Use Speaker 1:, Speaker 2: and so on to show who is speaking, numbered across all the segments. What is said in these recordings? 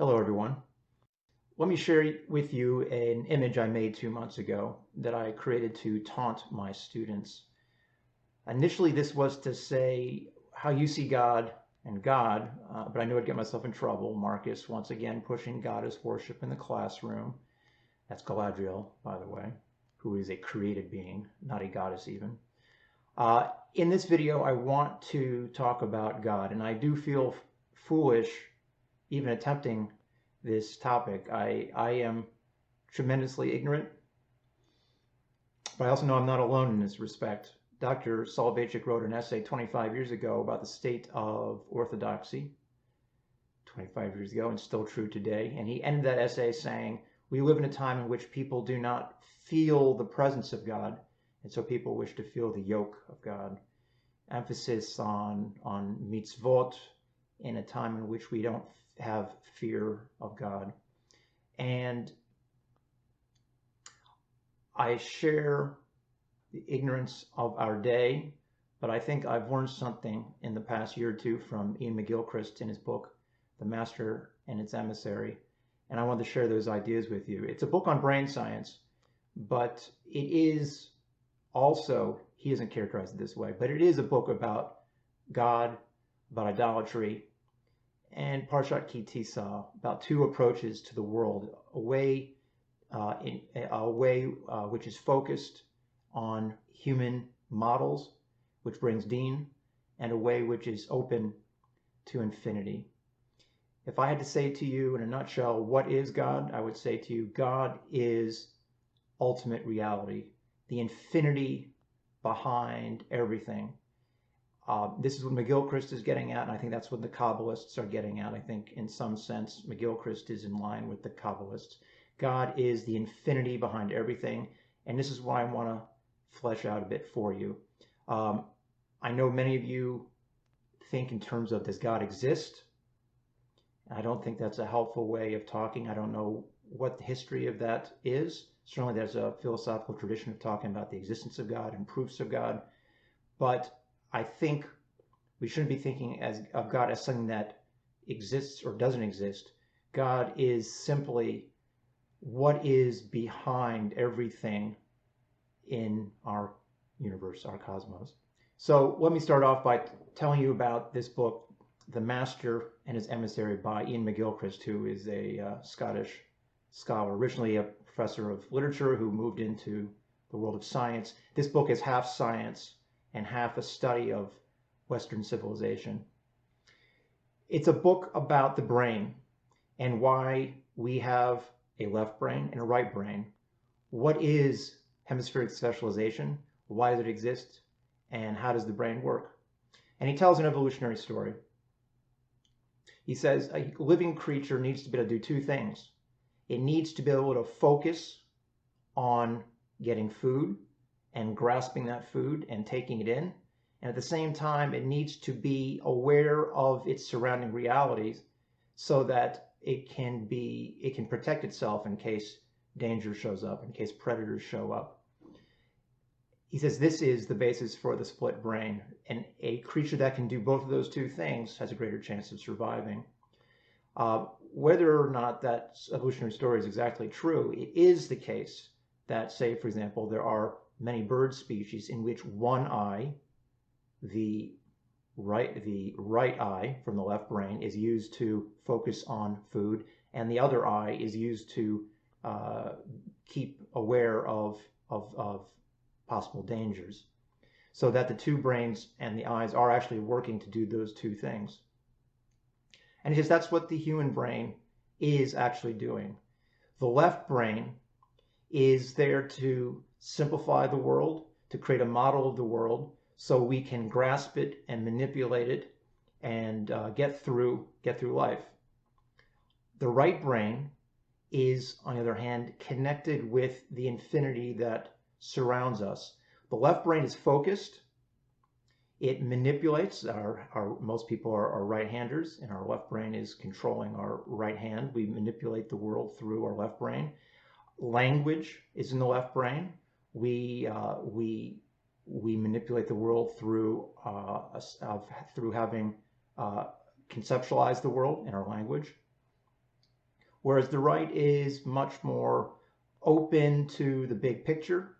Speaker 1: Hello, everyone. Let me share with you an image I made 2 months ago that I created to taunt my students. Initially, this was to say how you see God and God, but I knew I'd get myself in trouble. Marcus, once again, pushing goddess worship in the classroom. That's Galadriel, by the way, who is a created being, not a goddess even. In this video, I want to talk about God, and I do feel foolish even attempting this topic. I am tremendously ignorant, but I also know I'm not alone in this respect. Dr. Soloveitchik wrote an essay 25 years ago about the state of orthodoxy, 25 years ago, and still true today. And he ended that essay saying, we live in a time in which people do not feel the presence of God, and so people wish to feel the yoke of God. Emphasis on mitzvot in a time in which we don't have fear of God. And I share the ignorance of our day, but I think I've learned something in the past year or two from Iain McGilchrist in his book, The Master and Its Emissary, and I wanted to share those ideas with you. It's a book on brain science, but it is also, he isn't characterized this way, but it is a book about God, about idolatry, and Parshat Ki Tisa, about two approaches to the world, a way which is focused on human models, which brings Deen, and a way which is open to infinity. If I had to say to you in a nutshell, what is God? I would say to you, God is ultimate reality, the infinity behind everything. This is what McGilchrist is getting at, and I think that's what the Kabbalists are getting at. I think in some sense, McGilchrist is in line with the Kabbalists. God is the infinity behind everything, and this is why I want to flesh out a bit for you. I know many of you think in terms of, does God exist? I don't think that's a helpful way of talking. I don't know what the history of that is. Certainly there's a philosophical tradition of talking about the existence of God and proofs of God, but I think we shouldn't be thinking of God as something that exists or doesn't exist. God is simply what is behind everything in our universe, our cosmos. So let me start off by telling you about this book, The Master and His Emissary by Iain McGilchrist, who is a Scottish scholar, originally a professor of literature who moved into the world of science. This book is half science and half a study of Western civilization. It's a book about the brain and why we have a left brain and a right brain. What is hemispheric specialization? Why does it exist? And how does the brain work? And he tells an evolutionary story. He says a living creature needs to be able to do two things. It needs to be able to focus on getting food and grasping that food and taking it in. And at the same time, it needs to be aware of its surrounding realities so that it can protect itself in case danger shows up, in case predators show up. He says this is the basis for the split brain, and a creature that can do both of those two things has a greater chance of surviving. Whether or not that evolutionary story is exactly true, it is the case that, say, for example, there are many bird species in which one eye, the right eye from the left brain, is used to focus on food, and the other eye is used to keep aware of possible dangers, so that the two brains and the eyes are actually working to do those two things. And he says that's what the human brain is actually doing. The left brain is there to simplify the world, to create a model of the world so we can grasp it and manipulate it and get through life. The right brain is, on the other hand, connected with the infinity that surrounds us. The left brain is focused. It manipulates. Most people are right-handers, and our left brain is controlling our right hand. We manipulate the world through our left brain. Language is in the left brain. We manipulate the world through having conceptualized the world in our language. whereas the right is much more open to the big picture.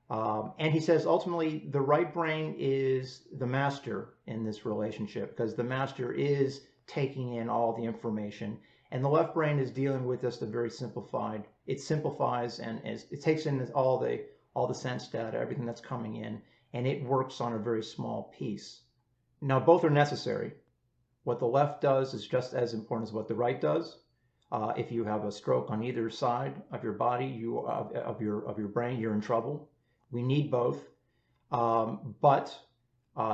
Speaker 1: And he says ultimately the right brain is the master in this relationship because the master is taking in all the information, and the left brain is dealing with just a very simplified. It simplifies and it takes in all the sense data, everything that's coming in, and it works on a very small piece. Now both are necessary. What the left does is just as important as what the right does. If you have a stroke on either side of your body, of your brain, you're in trouble. We need both, but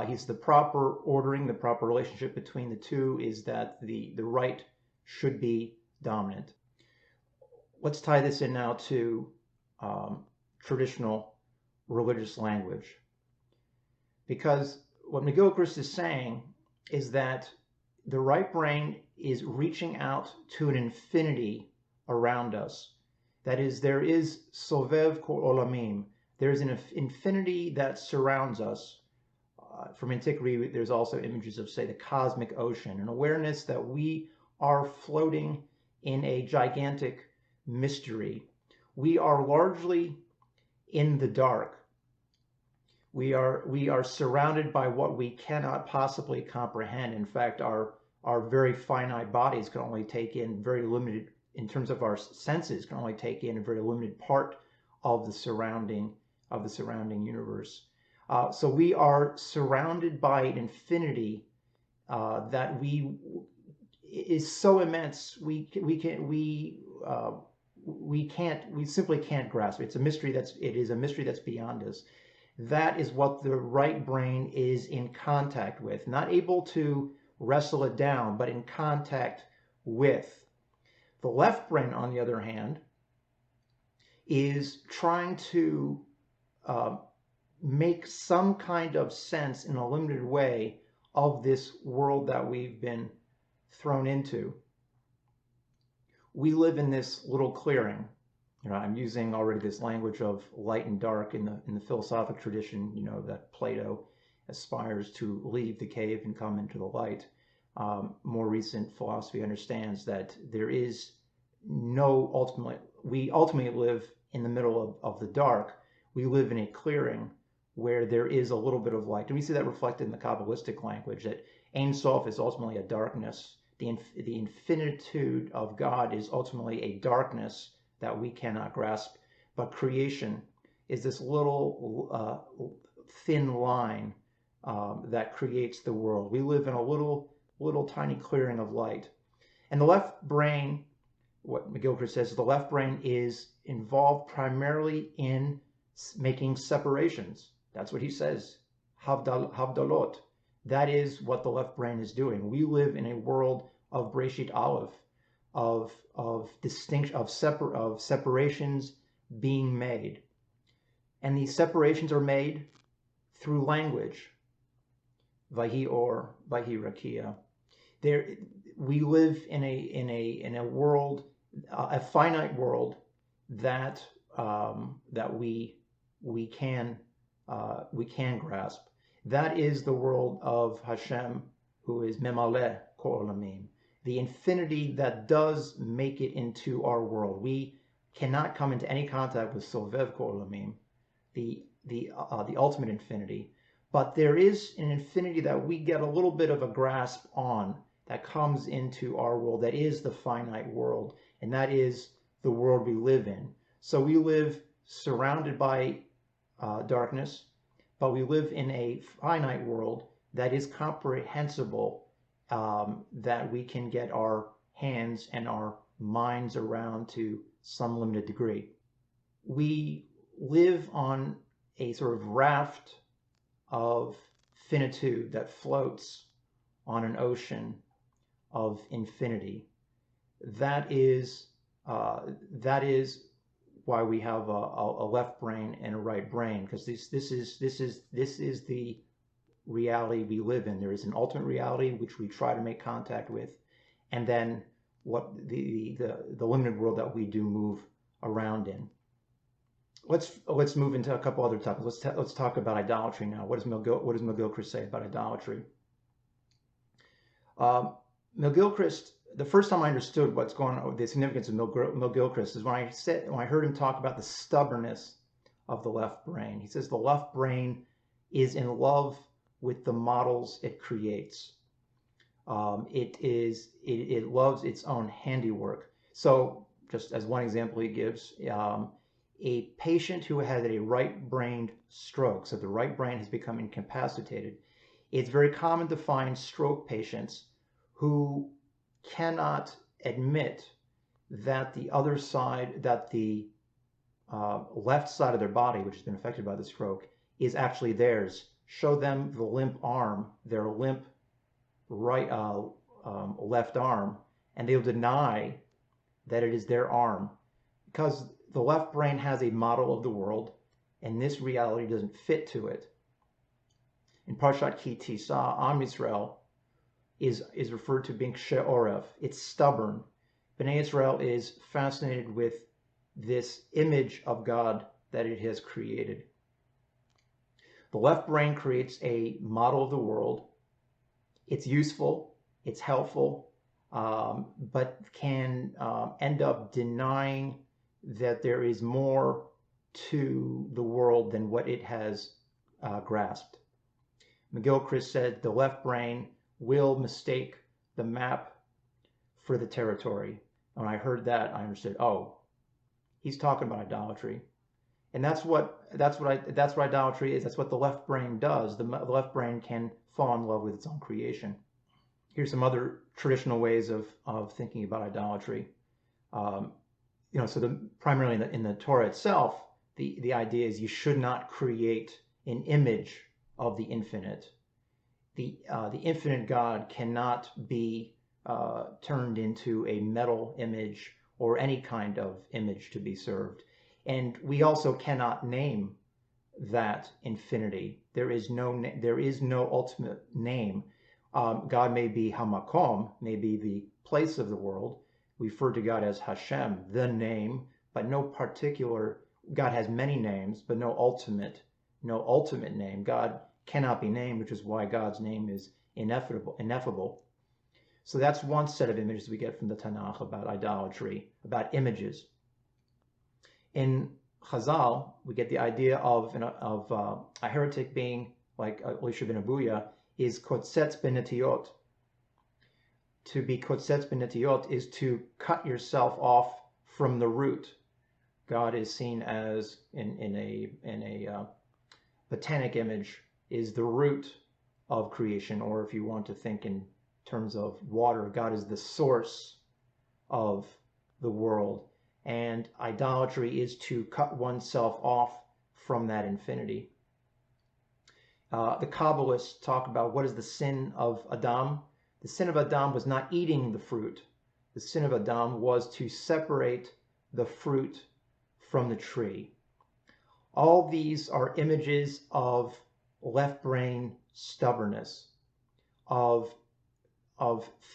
Speaker 1: he's the proper ordering, the proper relationship between the two is that the right should be dominant. Let's tie this in now to traditional religious language, because what McGilchrist is saying is that the right brain is reaching out to an infinity around us. That is, there is Sovev olamim. There's an infinity that surrounds us. From antiquity, there's also images of, say, the cosmic ocean, an awareness that we are floating in a gigantic mystery. We are largely in the dark. We are surrounded by what we cannot possibly comprehend. In fact, our very finite bodies can only take in very limited, in terms of our senses, can only take in a very limited part of the surrounding universe. So we are surrounded by an infinity that is so immense we simply can't grasp. It's a mystery it is a mystery that's beyond us. That is what the right brain is in contact with, not able to wrestle it down, but in contact with. The left brain, on the other hand, is trying to make some kind of sense in a limited way of this world that we've been thrown into. We live in this little clearing. I'm using already this language of light and dark in the philosophic tradition, that Plato aspires to leave the cave and come into the light. More recent philosophy understands that there is no we ultimately live in the middle of the dark. We live in a clearing where there is a little bit of light. And we see that reflected in the Kabbalistic language, that Ein Sof is ultimately a darkness. The infinitude of God is ultimately a darkness that we cannot grasp. But creation is this little thin line that creates the world. We live in a little tiny clearing of light. And the left brain, what McGilchrist says, the left brain is involved primarily in making separations. That's what he says, havdalot. That is what the left brain is doing. We live in a world of Breshit Aleph, of distinction, of separations being made. And these separations are made through language. Vahi or, Vahi Rakia. We live in a world, a finite world that we can grasp. That is the world of Hashem, who is Memale olamim, the infinity that does make it into our world. We cannot come into any contact with Sovev olamim, the ultimate infinity, but there is an infinity that we get a little bit of a grasp on, that comes into our world, that is the finite world, and that is the world we live in. So we live surrounded by darkness, but we live in a finite world that is comprehensible, that we can get our hands and our minds around to some limited degree. We live on a sort of raft of finitude that floats on an ocean of infinity. That is why we have a left brain and a right brain, because this is the reality we live in. There is an ultimate reality which we try to make contact with, and then what the limited world that we do move around in. Let's move into a couple other topics. Let's talk about idolatry now. What does McGilchrist say about idolatry? McGilchrist the first time I understood what's going on, the significance of McGilchrist, is when I heard him talk about the stubbornness of the left brain. He says the left brain is in love with the models it creates. It loves its own handiwork. So, just as one example he gives, a patient who had a right-brained stroke, so the right brain has become incapacitated. It's very common to find stroke patients who cannot admit that the other side, that the left side of their body, which has been affected by the stroke, is actually theirs. Show them the limp arm, their limp left arm, and they'll deny that it is their arm, because the left brain has a model of the world, and this reality doesn't fit to it. In Parshat Ki Tisa, Am Yisrael is referred to being she'orev. It's stubborn. Bnei Israel is fascinated with this image of God that it has created. The left brain creates a model of the world. It's useful, it's helpful, but can end up denying that there is more to the world than what it has grasped. McGilchrist said the left brain will mistake the map for the territory. When I heard that, I understood, oh, he's talking about idolatry. And that's what idolatry is. That's what the left brain does. The left brain can fall in love with its own creation. Here's some other traditional ways of thinking about idolatry. So primarily in the Torah itself, the idea is you should not create an image of the infinite. The infinite God cannot be turned into a metal image or any kind of image to be served. And we also cannot name that infinity. There is no ultimate name. God may be Hamakom, may be the place of the world. We refer to God as Hashem, the name, but no particular. God has many names, but no ultimate name. God cannot be named, which is why God's name is ineffable. So that's one set of images we get from the Tanakh about idolatry, about images. In Chazal, we get the idea of a heretic being like Elisha ben Abuya is kotzetz benetiot. To be kotzetz benetiot is to cut yourself off from the root. God is seen as in a botanic image is the root of creation, or if you want to think in terms of water, God is the source of the world. And idolatry is to cut oneself off from that infinity. The Kabbalists talk about what is the sin of Adam. The sin of Adam was not eating the fruit. The sin of Adam was to separate the fruit from the tree. All these are images of left brain stubbornness, of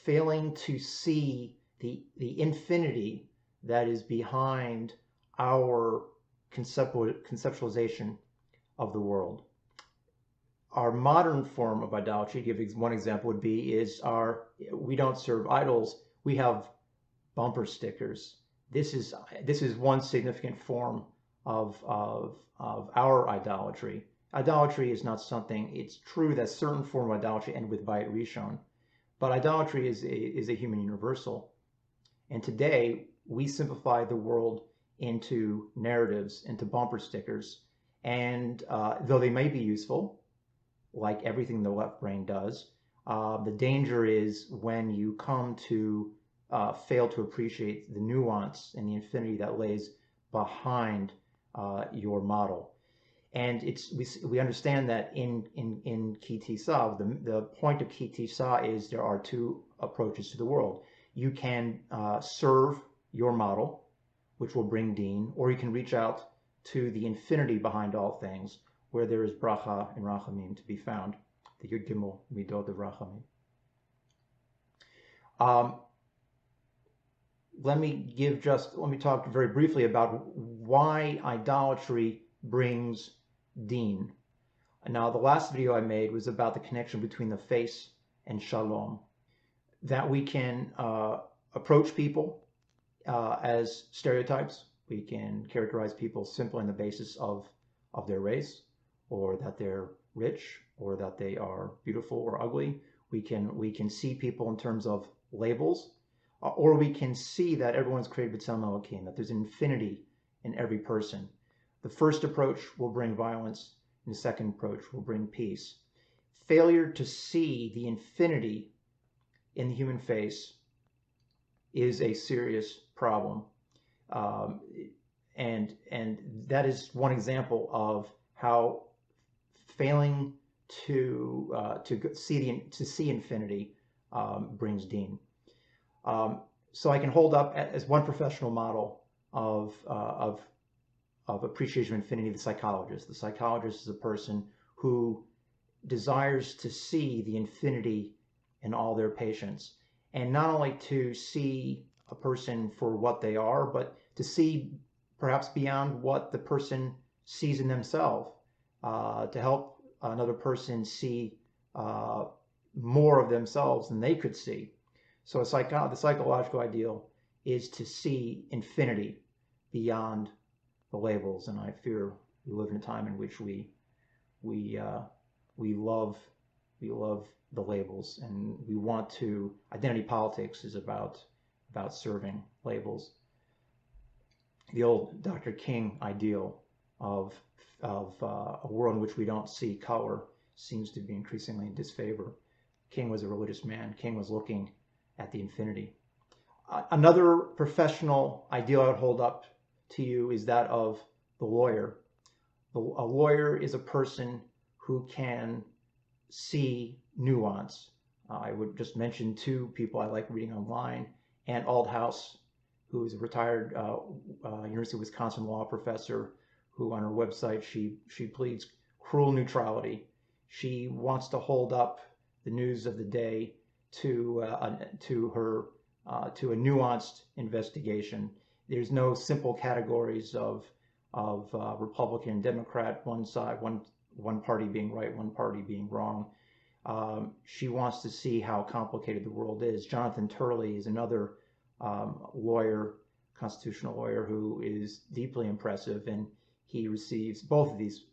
Speaker 1: failing to see the infinity that is behind our conceptualization of the world. Our modern form of idolatry, to give one example, would be we don't serve idols, we have bumper stickers. This is one significant form of our idolatry. Idolatry is not something. It's true that certain form of idolatry end with Bayit Rishon, but idolatry is a human universal. And today we simplify the world into narratives, into bumper stickers, and though they may be useful, like everything the left brain does, the danger is when you come to fail to appreciate the nuance and the infinity that lays behind your model. And we understand that in Ki Tisa, the point of Ki Tisa is there are two approaches to the world. You can serve your model, which will bring deen, or you can reach out to the infinity behind all things, where there is bracha and rachamim to be found, the Yud Gimel Midot of rachamim. Let me talk very briefly about why idolatry brings deen. Now, the last video I made was about the connection between the face and shalom. That we can approach people as stereotypes. We can characterize people simply on the basis of their race, or that they're rich, or that they are beautiful or ugly. We can see people in terms of labels, or we can see that everyone's created b'tselem Elokim, that there's an infinity in every person. The first approach will bring violence, and the second approach will bring peace. Failure to see the infinity in the human face is a serious problem. And that is one example of how failing to see infinity brings Deen. So I can hold up as one professional model of appreciation of infinity the psychologist. The psychologist is a person who desires to see the infinity in all their patients, and not only to see a person for what they are, but to see perhaps beyond what the person sees in themselves, to help another person see more of themselves than they could see. So the psychological ideal is to see infinity beyond the labels, and I fear we live in a time in which we love the labels, and we want to. Identity politics is about serving labels. The old Dr. King ideal of a world in which we don't see color seems to be increasingly in disfavor. King was a religious man. King was looking at the infinity. Another professional ideal I would hold up to you is that of the lawyer. A lawyer is a person who can see nuance. I would just mention two people I like reading online. Ann Aldhouse, who is a retired University of Wisconsin law professor, who on her website she pleads cruel neutrality. She wants to hold up the news of the day to a nuanced investigation. There's no simple categories of Republican, Democrat, one side, one party being right, one party being wrong. She wants to see how complicated the world is. Jonathan Turley is another lawyer, constitutional lawyer, who is deeply impressive, and he receives, both of these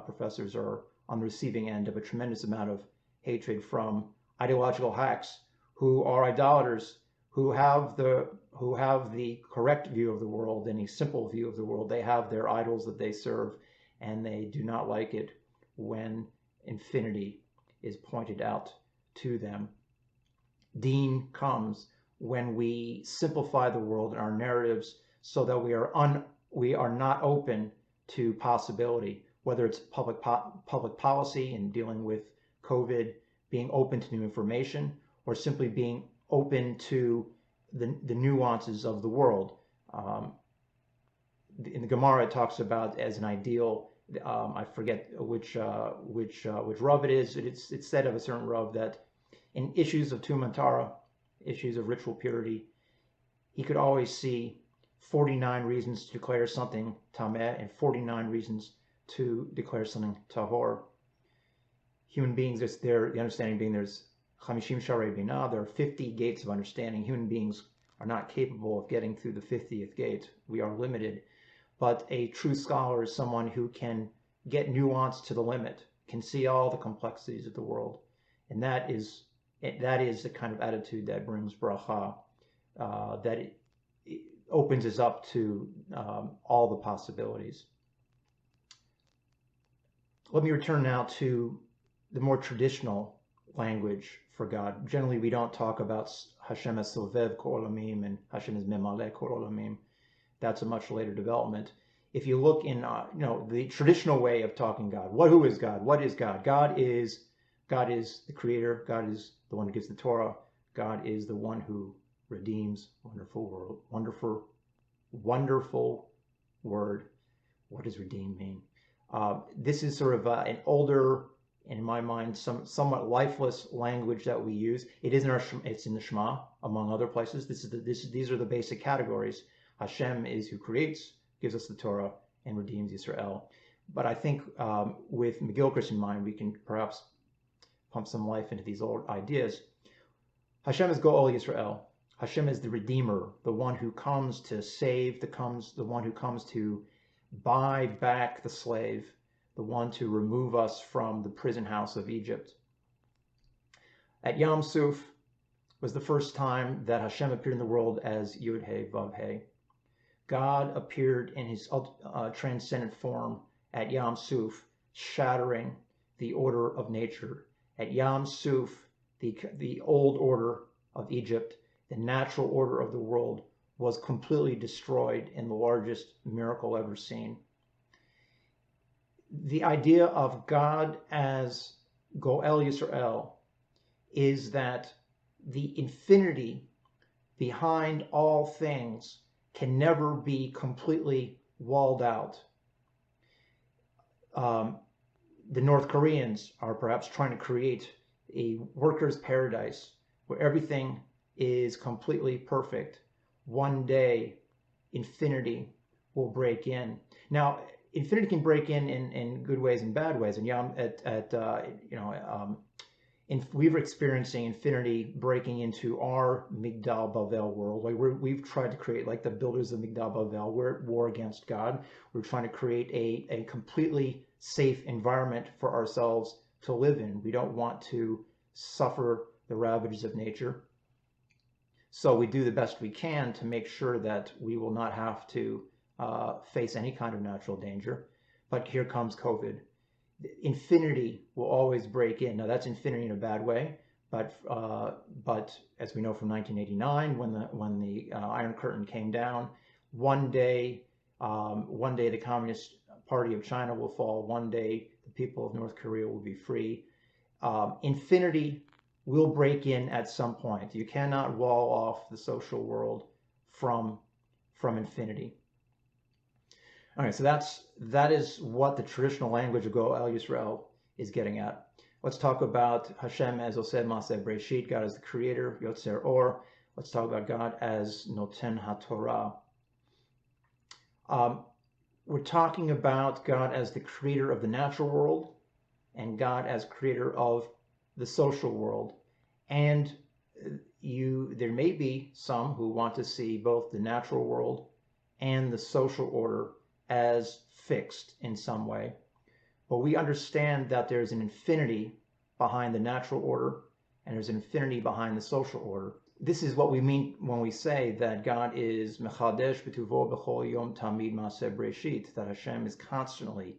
Speaker 1: professors are on the receiving end of a tremendous amount of hatred from ideological hacks who are idolaters, who have the correct view of the world and a simple view of the world. They have their idols that they serve, and they do not like it when infinity is pointed out to them. Deen comes when we simplify the world and our narratives so that we are not open to possibility, whether it's public policy in dealing with COVID, being open to new information, or simply being open to the nuances of the world. In the Gemara, it talks about as an ideal. I forget which Rav it is. It's said of a certain Rav that in issues of Tum and Tara, issues of ritual purity, he could always see 49 reasons to declare something tameh and 49 reasons to declare something tahor. Human beings, the understanding being there's Chamishim Sharei Binah, there are 50 gates of understanding. Human beings are not capable of getting through the 50th gate. We are limited. But a true scholar is someone who can get nuance to the limit, can see all the complexities of the world. And that is the kind of attitude that brings bracha, that it opens us up to all the possibilities. Let me return now to the more traditional language for God. Generally, we don't talk about Hashem as Sovev kol olamim and Hashem as Memale kol olamim. That's a much later development. If you look in the traditional way of talking God, who is God? What is God? God is the creator. God is the one who gives the Torah. God is the one who redeems. Wonderful world. Wonderful word. What does redeem mean? This is sort of an older, in my mind, somewhat lifeless language that we use. It's in the Shema, among other places. These are the basic categories. Hashem is who creates, gives us the Torah, and redeems Yisrael. But I think with McGilchrist in mind, we can perhaps pump some life into these old ideas. Hashem is Go'ol Yisrael. Hashem is the Redeemer, the one who comes to save, the one who comes to buy back the slave, the one to remove us from the prison house of Egypt. At Yom Suf was the first time that Hashem appeared in the world as Yud He Vav He. God appeared in his transcendent form at Yom Suf, shattering the order of nature. At Yom Suf, the old order of Egypt, the natural order of the world, was completely destroyed in the largest miracle ever seen. The idea of God as Goel Yisrael is that the infinity behind all things can never be completely walled out. The North Koreans are perhaps trying to create a worker's paradise where everything is completely perfect. One day, infinity will break in. Now, infinity can break in good ways and bad ways. And we're experiencing infinity breaking into our Migdal Bavel world. Like we've tried to create, like the builders of Migdal Bavel, we're at war against God. We're trying to create a completely safe environment for ourselves to live in. We don't want to suffer the ravages of nature. So we do the best we can to make sure that we will not have to face any kind of natural danger. But here comes COVID. Infinity will always break in. Now that's infinity in a bad way, but as we know from 1989, when the Iron Curtain came down, one day the Communist Party of China will fall. One day the people of North Korea will be free. Infinity will break in at some point. You cannot wall off the social world from infinity. All right, so that is what the traditional language of Goel Yisrael is getting at. Let's talk about Hashem as Oseh Maaseh Breshit, God as the creator, Yotzer Or. Let's talk about God as Noten HaTorah. We're talking about God as the creator of the natural world and God as creator of the social world. And there may be some who want to see both the natural world and the social order as fixed in some way. But we understand that there's an infinity behind the natural order and there's an infinity behind the social order. This is what we mean when we say that God is Mechadesh B'tuvo B'chol Yom Tamid Maaseh Breshit, that Hashem is constantly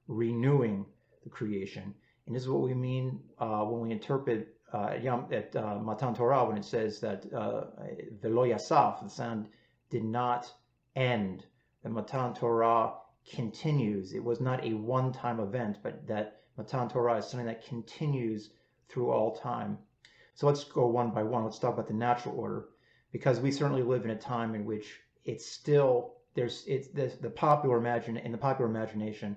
Speaker 1: renewing the creation. And this is what we mean when we interpret at Matan Torah, when it says that Velo Yasaf, the sound did not end. The Matan Torah continues. It was not a one-time event, but that Matan Torah is something that continues through all time. So let's go one by one. Let's talk about the natural order, because we certainly live in a time in which it's still in the popular imagination,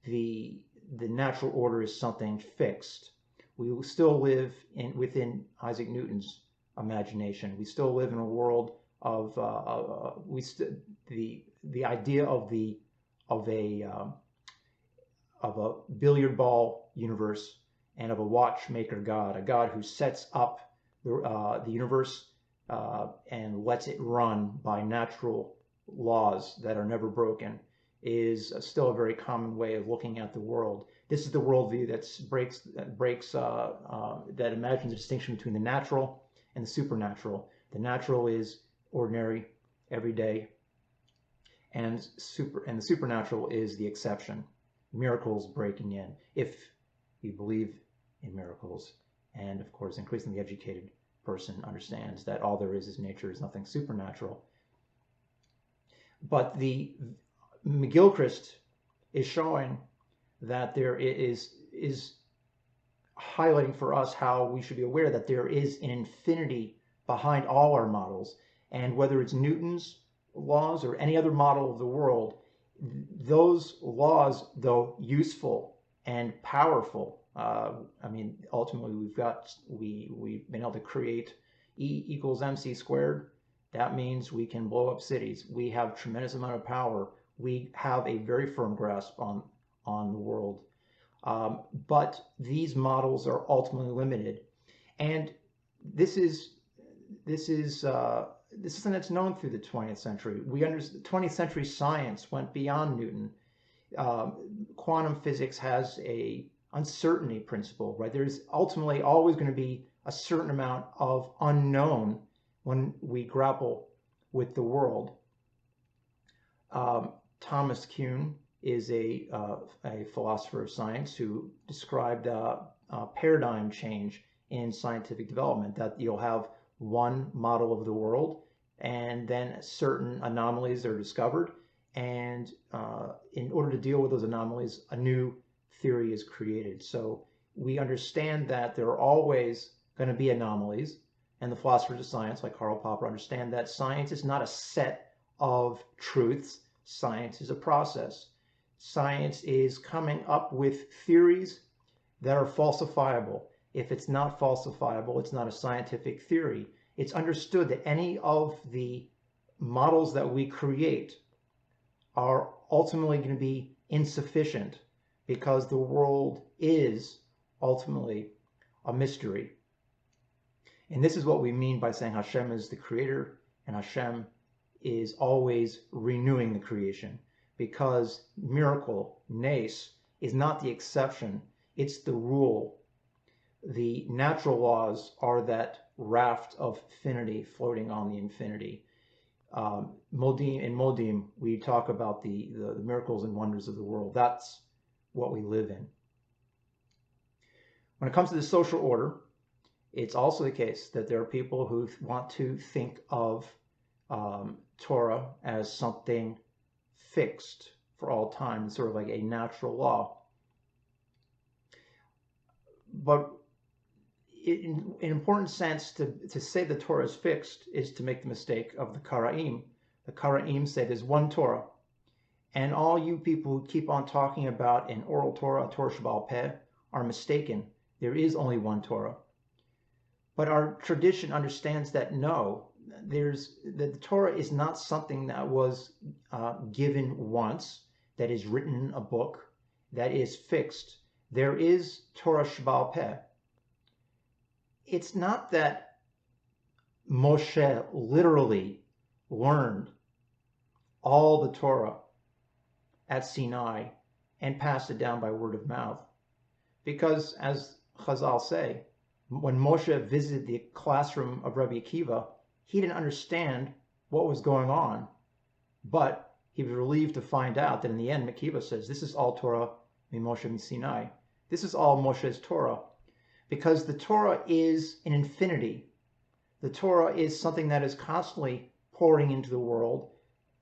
Speaker 1: the natural order is something fixed. We will still live within Isaac Newton's imagination. We still live in a world of the idea of a billiard ball universe and of a watchmaker God, a God who sets up the universe and lets it run by natural laws that are never broken, is still a very common way of looking at the world. This is the worldview that imagines a distinction between the natural and the supernatural. The natural is ordinary, everyday, and the supernatural is the exception. Miracles breaking in, if you believe in miracles. And of course, increasingly educated person understands that all there is nature, is nothing supernatural. But the McGilchrist is showing that there is highlighting for us how we should be aware that there is an infinity behind all our models. And whether it's Newton's laws or any other model of the world, those laws, though useful and powerful, ultimately we've been able to create E equals MC squared. That means we can blow up cities. We have tremendous amount of power. We have a very firm grasp on the world. But these models are ultimately limited. And this is this is something that's known through the 20th century. The 20th century science went beyond Newton. Quantum physics has a uncertainty principle, right? There's ultimately always going to be a certain amount of unknown when we grapple with the world. Thomas Kuhn is a philosopher of science who described a paradigm change in scientific development, that you'll have one model of the world and then certain anomalies are discovered, and in order to deal with those anomalies, a new theory is created. So we understand that there are always going to be anomalies, and the philosophers of science like Karl Popper understand that science is not a set of truths. Science is a process. Science is coming up with theories that are falsifiable. If it's not falsifiable, it's not a scientific theory. It's understood that any of the models that we create are ultimately going to be insufficient because the world is ultimately a mystery. And this is what we mean by saying Hashem is the creator and Hashem is always renewing the creation, because miracle, nes, is not the exception, it's the rule. The natural laws are that raft of finity floating on the infinity. In Modim, we talk about the miracles and wonders of the world. That's what we live in. When it comes to the social order, it's also the case that there are people who want to think of Torah as something fixed for all time, sort of like a natural law. But in an important sense, to say the Torah is fixed is to make the mistake of the Karaim. The Karaim say there's one Torah. And all you people who keep on talking about an oral Torah, a Torah Sheba'al Peh, are mistaken. There is only one Torah. But our tradition understands that no, the Torah is not something that was given once, that is written in a book, that is fixed. There is Torah Sheba'al Peh. It's not that Moshe literally learned all the Torah at Sinai and passed it down by word of mouth. Because, as Chazal say, when Moshe visited the classroom of Rabbi Akiva, he didn't understand what was going on, but he was relieved to find out that in the end, Akiva says, this is all Torah Moshe Sinai. This is all Moshe's Torah, because the Torah is an infinity. The Torah is something that is constantly pouring into the world.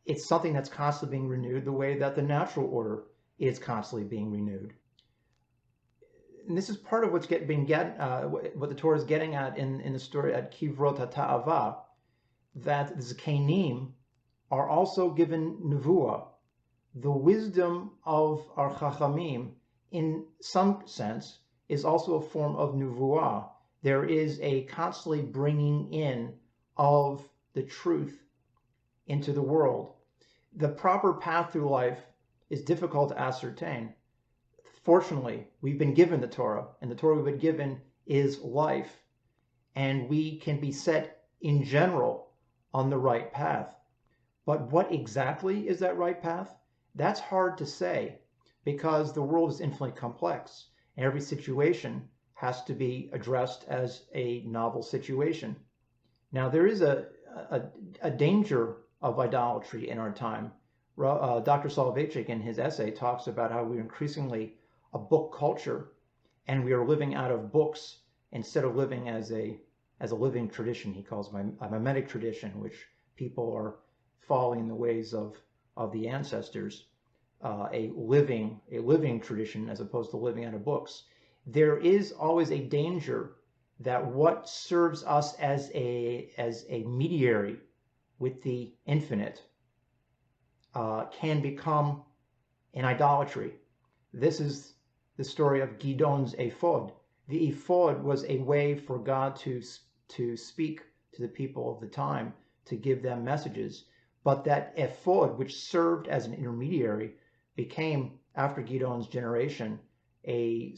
Speaker 1: It's something that's constantly being renewed the way that the natural order is constantly being renewed. And this is part of what the Torah is getting at in the story at Kivrot HaTa'ava, that the Zekanim are also given nevuah. The wisdom of our Chachamim, in some sense, is also a form of nevuah. There is a constantly bringing in of the truth into the world. The proper path through life is difficult to ascertain. Fortunately, we've been given the Torah, and the Torah we've been given is life, and we can be set in general on the right path. But what exactly is that right path? That's hard to say, because the world is infinitely complex, and every situation has to be addressed as a novel situation. Now, there is a danger of idolatry in our time. Dr. Soloveitchik, in his essay, talks about how we're increasingly a book culture, and we are living out of books instead of living as a living tradition. He calls a mimetic tradition, which people are following in the ways of the ancestors, a living tradition as opposed to living out of books. There is always a danger that what serves us as a mediary with the infinite can become an idolatry. This is the story of Gidon's ephod. The ephod was a way for God to speak to the people of the time, to give them messages. But that ephod, which served as an intermediary, became, after Gidon's generation, an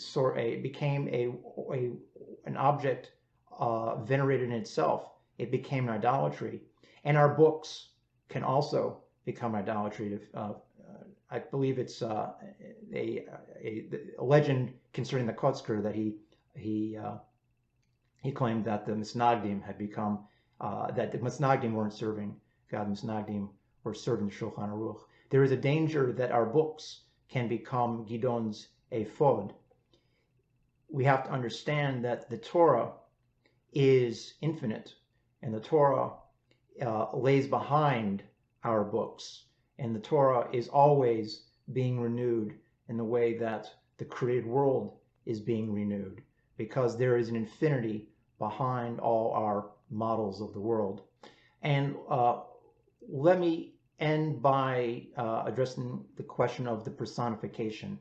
Speaker 1: object venerated in itself. it became an idolatry. And our books can also become idolatry. I believe it's a legend concerning the Kotzker that he claimed that the Misnagdim had become, that the Misnagdim weren't serving God, the Misnagdim were serving the Shulchan Aruch. There is a danger that our books can become Gidon's ephod. We have to understand that the Torah is infinite, and the Torah lays behind our books, and the Torah is always being renewed in the way that the created world is being renewed, because there is an infinity behind all our models of the world. And let me end by addressing the question of the personification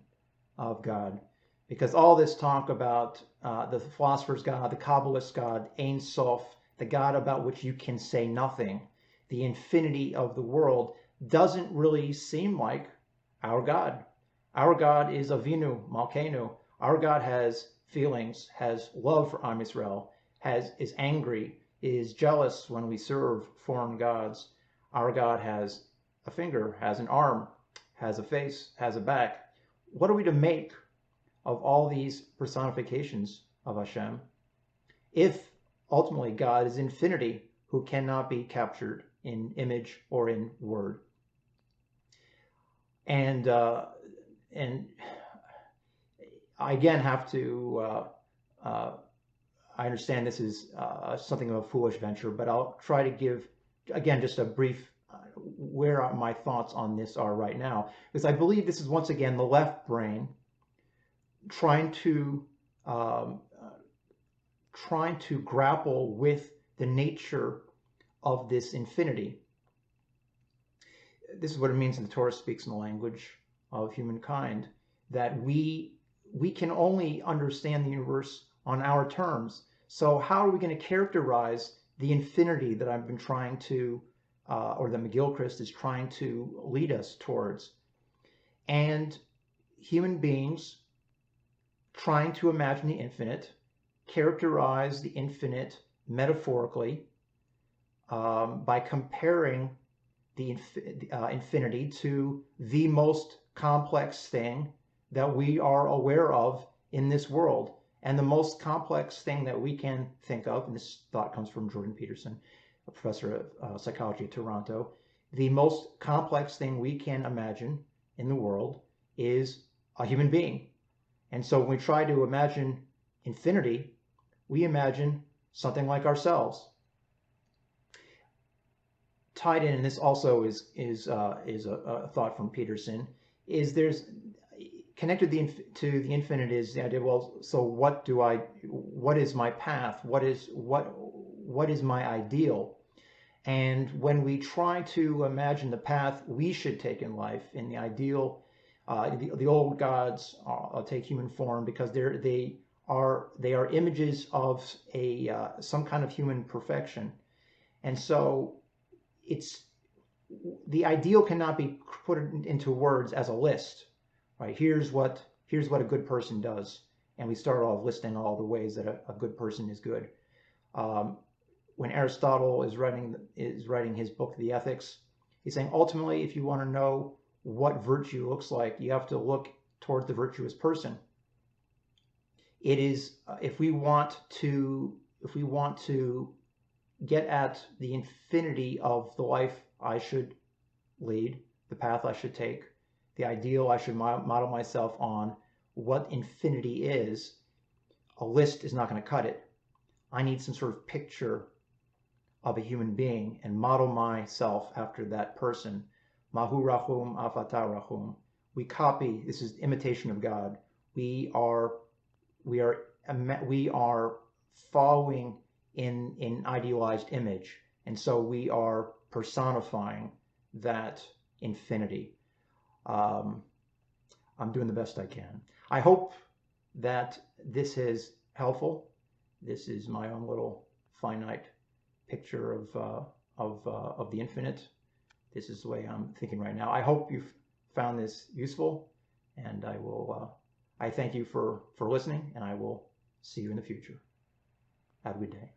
Speaker 1: of God, because all this talk about the philosopher's God, the Kabbalist God, Ein Sof, the God about which you can say nothing, the infinity of the world, doesn't really seem like our God. Our God is Avinu, Malkeinu. Our God has feelings, has love for Am Yisrael, is angry, is jealous when we serve foreign gods. Our God has a finger, has an arm, has a face, has a back. What are we to make of all these personifications of Hashem if ultimately God is infinity who cannot be captured in image or in word? And I again have to, I understand this is something of a foolish venture, but I'll try to give, again, just a brief where my thoughts on this are right now, because I believe this is once again the left brain trying to grapple with the nature of this infinity. This is what it means when the Torah speaks in the language of humankind, that we can only understand the universe on our terms. So how are we going to characterize the infinity that I've been trying to, or that McGilchrist is trying to lead us towards? And human beings trying to imagine the infinite, characterize the infinite metaphorically by comparing the infinity to the most complex thing that we are aware of in this world. And the most complex thing that we can think of, and this thought comes from Jordan Peterson, a professor of psychology at Toronto, the most complex thing we can imagine in the world is a human being. And so when we try to imagine infinity, we imagine something like ourselves. Tied in, and this also is a thought from Peterson, is there's connected to the infinite is the idea, well, so what is my path? What is my ideal? And when we try to imagine the path we should take in life, in the ideal, the old gods take human form because they are images of some kind of human perfection, and so the ideal cannot be put into words as a list, right? Here's what a good person does, and we start off listing all the ways that a good person is good. When Aristotle is writing his book, The Ethics, he's saying ultimately, if you want to know what virtue looks like, you have to look towards the virtuous person. It is if we want to get at the infinity of the life I should lead, the path I should take, the ideal I should model myself on, what infinity is, a list is not going to cut it. I need some sort of picture of a human being and model myself after that person. Mahu rachum afata rachum. We copy. This is imitation of God. We are following in idealized image, and so we are personifying that infinity. I'm doing the best I can. I hope that this is helpful. This is my own little finite picture of the infinite. This is the way I'm thinking right now. I hope you've found this useful, and I thank you for listening, and I will see you in the future. Have a good day.